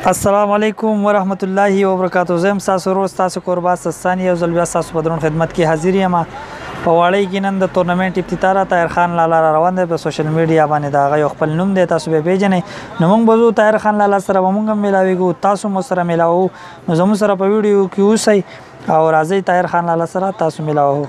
السلام علیکم ورحمت الله وبرکاتہ. زم تاسو روز تاسو قربا سستانی یو ځل بیا تاسو په درون خدمت کې حاضر یم. په واړی کې نن د تورنمنت افتتاح را طاهر خان لالا را روان دی. په سوشل میډیا باندې دا غي خپل نوم دی، تاسو به پیژنئ. نو موږ بزو طاهر خان لالا سره موږ ملاویږو، تاسو مو سره ملاو. نو زموږ سره په ویډیو کې اوسئ او راځي طاهر خان لالا سره تاسو ملاو.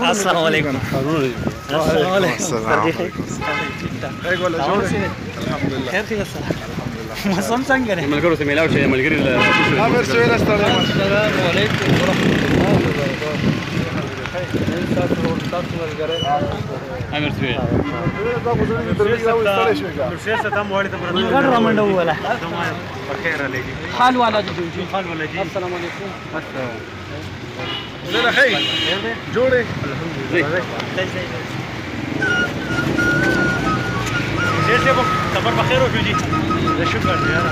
السلام علیکم. السلام علیکم. خیر خیر سره موسم څنګه دی؟ ملګرو ته میلاو شي، ملګری له امر سویل السلام علیکم ورحمۃ الله وبرکاته. تاسو ملګری امر سویل شیر ته تم وړي ته ګډ رامنډو ولا په خیر علیکم. حال والا جی حال والا جی السلام علیکم. زه خیر جوړه الحمدلله. ډېر څه خبر بخیر وکړو جی. شکر دی یاره.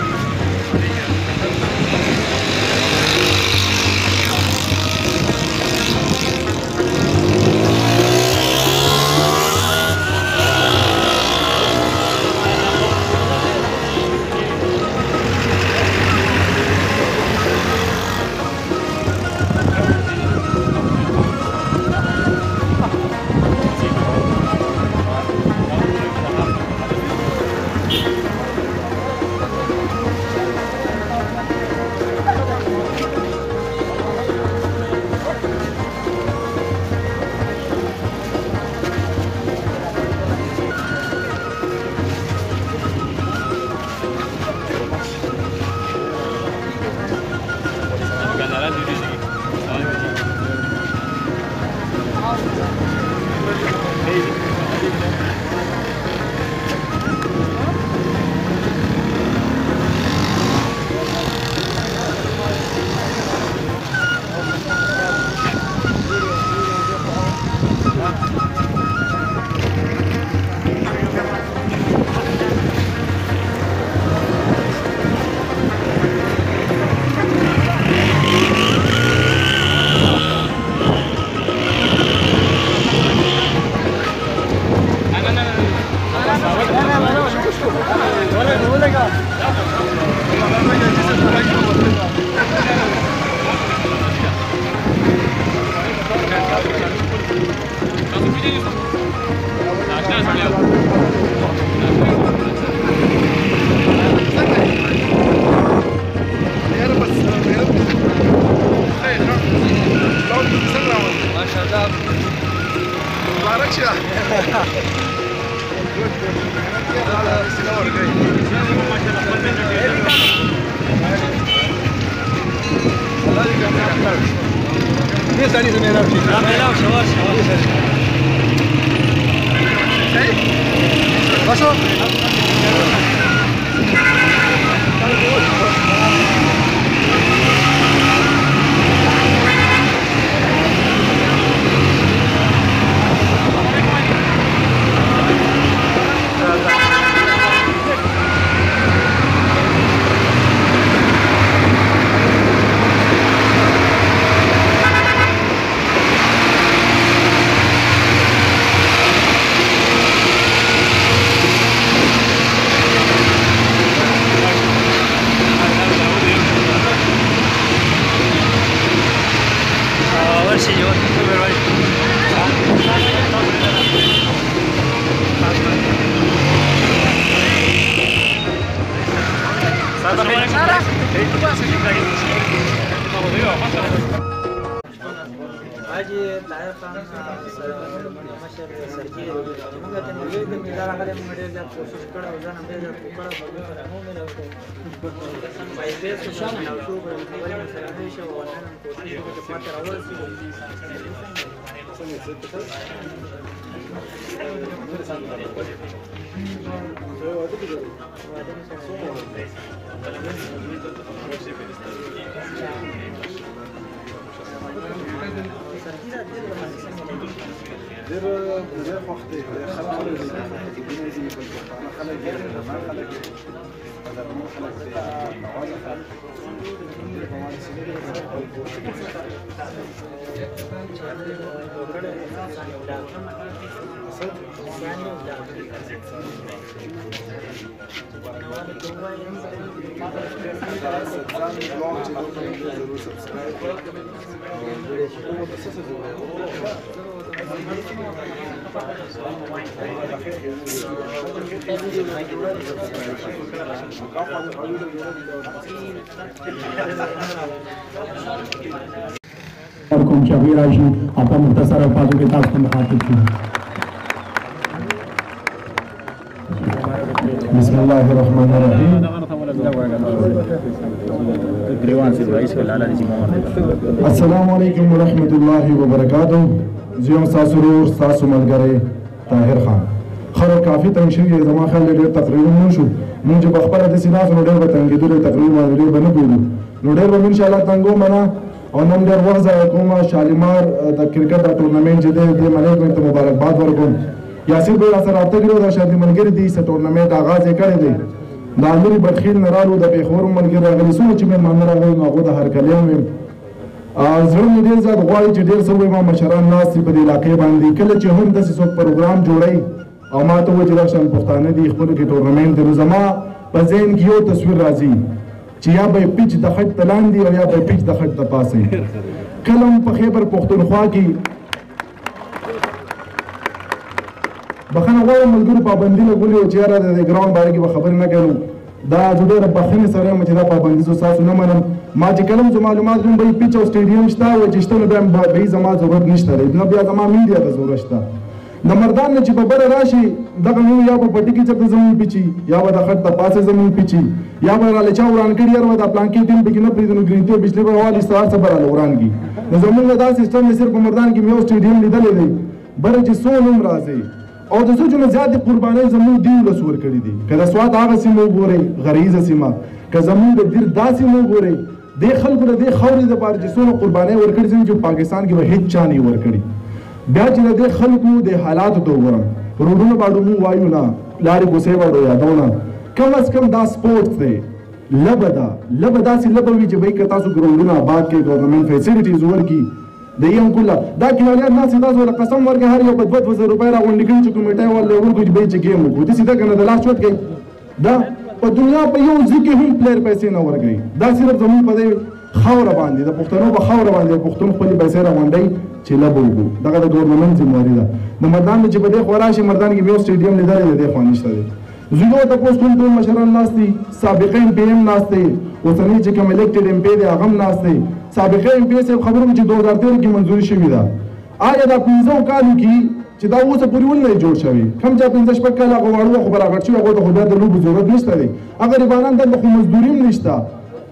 Haji Tahir Khan مشر سرګي موږ ته نوې د میدان هغه موږ ډېر زیات کوشش کړو او ځان هم ډېر زیات وکړو په مو مې راوته پای دې څه شان او شو په ولې سره نه شو او نن کوشش وکړو چې ماته راوړل شي ډېر وخت دی خلک دي بالپښتانه خلک دي زمان خلک دي قدرمن خلک دي نوازه خلک کوم چې هغوی راشي او په مختصر الفاظو کې تاسو ته مخاطب شي. بسم الله الرحمن الرحیم. السلام علیکم ورحمۃ اللہ وبرکاتہ. زه یم ستاسو ورور ستاسو ملګری طاهر خان. خلک کافي تنګ شوي زما خیال دی ډېر تقریرونه وشو. مونږ چې پخپله داسې ناست نو ډېر به تنګېدلو تقریر باندې ډېر به نه پوهېدو نو ډېر به مو انشاءالله تنګ ومنه او نن ډېر وخت ضایع کوم. شالیمار د کرکټ د ټورنمنټ چې دی دې ملک ته مبارکباد ورکوم. یاسر بھائی راسره رابطه کړې وه د شادي ملګري دي څه ټورنمنټ آغاز یې کړی دی. د امیر بدخیل نه رالو د پېښور ملګري راغلي څومره چې مېلمانه راغلي نو هغو د هرکلی هم یم. زړه مې ډېر زیات غواړي چې ډېر څه ووایم. مشران ناست دي په دې علاقې باندې کله چې هم داسې څوک پروګرام جوړوي او ما ته ووایي چې دا شان پښتانه دي خپلو کې ټورنمنټ دی نو زما په ذهن کې یو تصویر راځي چې یا به یې پیچ د خټ ته لاندې او یا به یې پیچ د خټ ته پاسې. کله هم په خیبر پښتونخوا کې بخښنه غواړم ملګرو پابندي لګولې وه چې یاره د ګراونډ باره کې به خبرې نه کوو. دا زه ډېره بخښنې سره یم چې دا پابندي زه ستاسو نه منم. ما چې کله هم زه معلومات کوم به یې پیچ او سټېډیم شته وایي چې شته نو بیا به یې زما ضرورت نشته دی نه بیا زما میډیا ته ضرورت شته. د مردان نه چې په بله راشي دغه نو یا به پټي کې چېرته زمونږ پیچي یا به د خټ د پاسه زمونږ پیچي یا به راله چا وران کړي یار به دا پلانکې ټیم پکې نه پرېږدي نو ګرینتي او بجلي به والي سهار څه به راله وران کړي. نو زمونږ دا سیسټم یې صرف په مردان کې مې یو سټېډیم لیدلی دی بله چې څو نوم راځي او د څو نه زیاتې قربانۍ زموږ دې ولس ورکړي دي. که د سوات هغه سیمه وګورئ غریزه سیمه که زموږ د دیر دا سیمه وګورئ دې خلکو د دې خاورې دپاره چې څومره قربانۍ ورکړي چې پاکستان کې به هېڅ چا نه ورکړي. بیا چې د دې خلکو د حالاتو ته وګورم روډونه باډو مونږ وایو نه لارې کوڅې باډو یادو نه کم از کم دا سپورټس دی لبه ده لبه داسې لبه وي چې بهی که تاسو ګراونډونه آباد کړئ ګورنمنټ فیسیلیټیز ورکړي د یم کله دا کلاریان ناسې تاسو له قسم ورکړئ هر یو به 2,000 روپۍ راغونډې کړي چې کمیټۍ والا ورکړي چې بهی چې ګیم وکړو داسې ده که نه د لاس چوت کوي دا په دنیا په یو ځای کې هم پلیر پیسې نه ورکوي. دا صرف زموږ په دې خاوره باندې د پښتنو په خاوره باندې پښتون خپلې پیسې راغونډوي چې لبه وکړو. دغه د ګورنمنټ ذمهواري ده. د مردان چې په دې خوا راشي مردان کې یو سټېډیم لیدلی دی دې خوا نشته دی. زه یو تپوس کوم ټول مشران ناست دي سابقه ایم پی هم ناست دی اوسنی چې کوم الیکټډ ایم پی دی هغه هم ناست دی. سابقه ایم پی صاحب خبره چې 2013 کې منظوري شوې ده. آیا دا 15 کالو کې چې دا اوسه پورې ولې نه جوړ شوی کوم چې 15 شپږ کاله هغه واړه خو برابر شوي هغو ته خو بیا د لوبو ضرورت نشته دی. هغه غریبانان دلته خو مزدوري هم نشته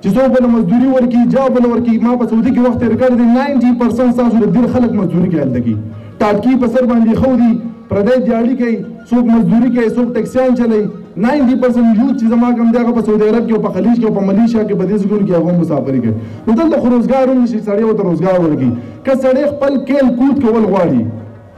چې څوک بله مزدوري ورکړي جا بله ورکړي. ما په سعودي کې وخت تېر کړی دی 90% ستاسو د ډېر خلک مزدوري کوي هلته کې ټاټکي په سر باندې ښه دي پردی دیاړي کوي څوک مزدوري کوي څوک ټکسیان چلوي. 90% یوت چې زما کوم دی هغه په سعودي عرب کې او په خلیج کې او په ملیشیا کې په دې ځایونو کې هغه هم مسافري کوي. نو دلته خو روزګار هم نشي سړی ورته روزګار ورکړي. که سړی خپل کیل کود کول غواړي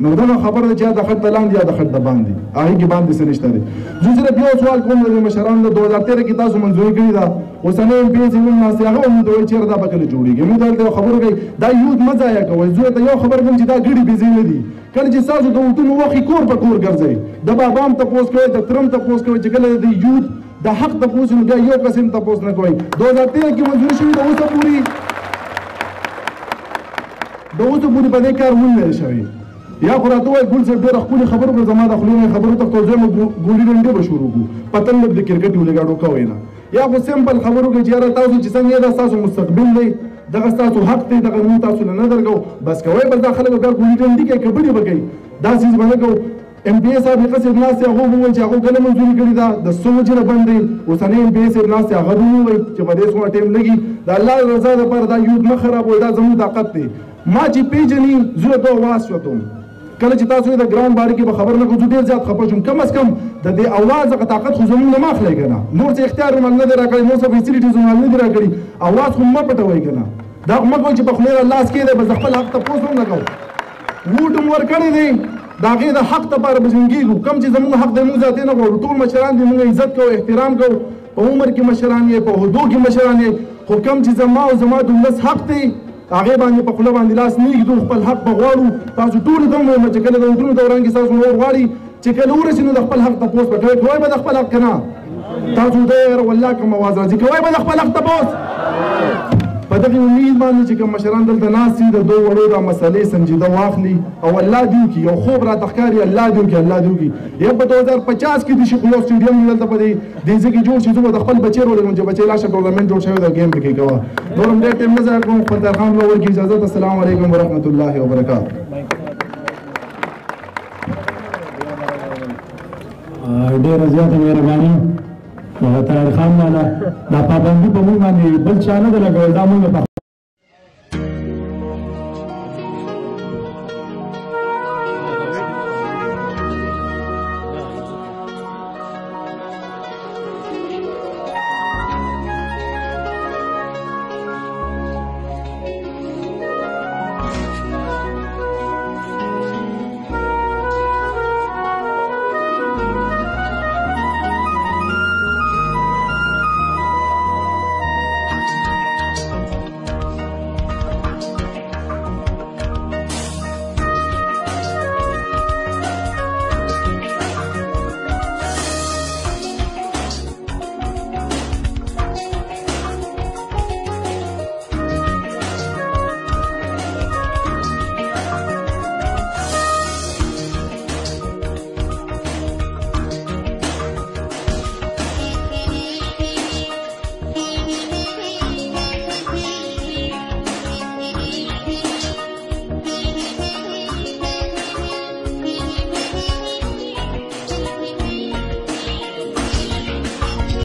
نو دغه خبره ده چې د خټ ته لاندې یا د خټ د باندې هغې کې باندې څه نشته دی. زه صرف یو سوال کوم د مشرانو د 2013 کې تاسو منظوري کړې ده اوسنی ایم پی چې موږ ناست هغه هم ورته وایي چېرې دا به کله جوړېږي. موږ دلته یو خبره کوي دا یوت مه ضایع کوئ. زه ورته یو خبر کوم چې دا ګړي بېځې نه دي. کله چې ستاسو د وطونو وخې کور په کور ګرځئ د بابا هم تپوس کوئ د تره هم تپوس کوئ چې کله د یوت د حق تپوس نو بیا یو کس هم تپوس نه کوئ. 2013 کې منظوري شوې ده اوسه پورې د اوسه پورې په دې کار ونه شوی یا خو راته وایي ګل صاحب ډېره ښکلې خبره وکړه زما د خولې نه خبرو ته توجه مو ګولي ډنډې به شروع کړو پتنګ د کرکټ ولګاډو کوي نه یا خو سمپل خبرو کې چې یاره تاسو چې څنګه دا ستاسو مستقبل دی دغه ستاسو حق دی دغه موږ تاسو نه درکو بس کوئ بس دا خلک بیا ګولي ډنډې کوي کبډي به کوي دا څیز به نه کوو ام پی صاحب قصد ناس هغه وویل چې هغه کله منځوري کړې ده د څو وجې نه بند دی اوسنی ام پی صاحب ناس هغه وویل چې په دې څومره ټایم لګي د الله رضا لپاره دا یوت مه خرابوئ دا زموږ طاقت دی ما چې پیژني زه ته اواز شوم کله چې تاسو د ګراوند باره کې به خبر نه کوو ډېر زیات خفه شوم کم از کم د دې اواز هغه طاقت خو زموږ نه مه اخلئ که نه نور څه اختیار مال نه دی راکړی نور څه فیسیلیټیز مال نه دی راکړي اواز خو مه پټوئ که نه دا خو مه کوئ چې په خولې لاس کېدی بس د خپل حق تپوس هم نه کوو ووټ هم ورکړی دی د هغې د حق دپاره به جنګېږو کوم چې زموږ حق دی موږ ذاتې نه غواړو ټول مشران دي موږ عزت کوو احترام کوو په عمر کې مشران یې په عهدو کې مشران یې خو کوم چې زما او زما د ولس حق دی هغې باندې په خوله باندې لاس نه ږدو خپل حق به غواړو تاسو ټولو ته ووایم چې کله د ودونو دوران کې ستاسو نور غواړي چې کله ورسي نو د خپل حق تپوس به کوئ کوئ به د خپل حق که نه تاسو ډېر والله کوم اواز راځي کوئ به د خپل حق تپوس په دغه امید باندې چې کوم مشران دلته ناست دي د دوه وړو دا مسلې سنجیده واخلي او الله دې وکړي یو خوب راته ښکاري الله دې وکړي الله دې وکړي یا په 2050 کې د شیخ الله سټیډیم دلته په دې ځای کې جوړ شي زه به د خپل بچی ورولېږم چې بچی لاشه ټورنمنټ جوړ شوی د ګیم پکې کوه نور هم ډېر ټایم نه ضایع کوم خپل خان له ورکړي اجازه السلام علیکم ورحمت الله وبرکاته ډېره زیاته مهرباني طاهر خان مولا دا پابندي په موږ باندې بل چا نه ده لګول دا موږ په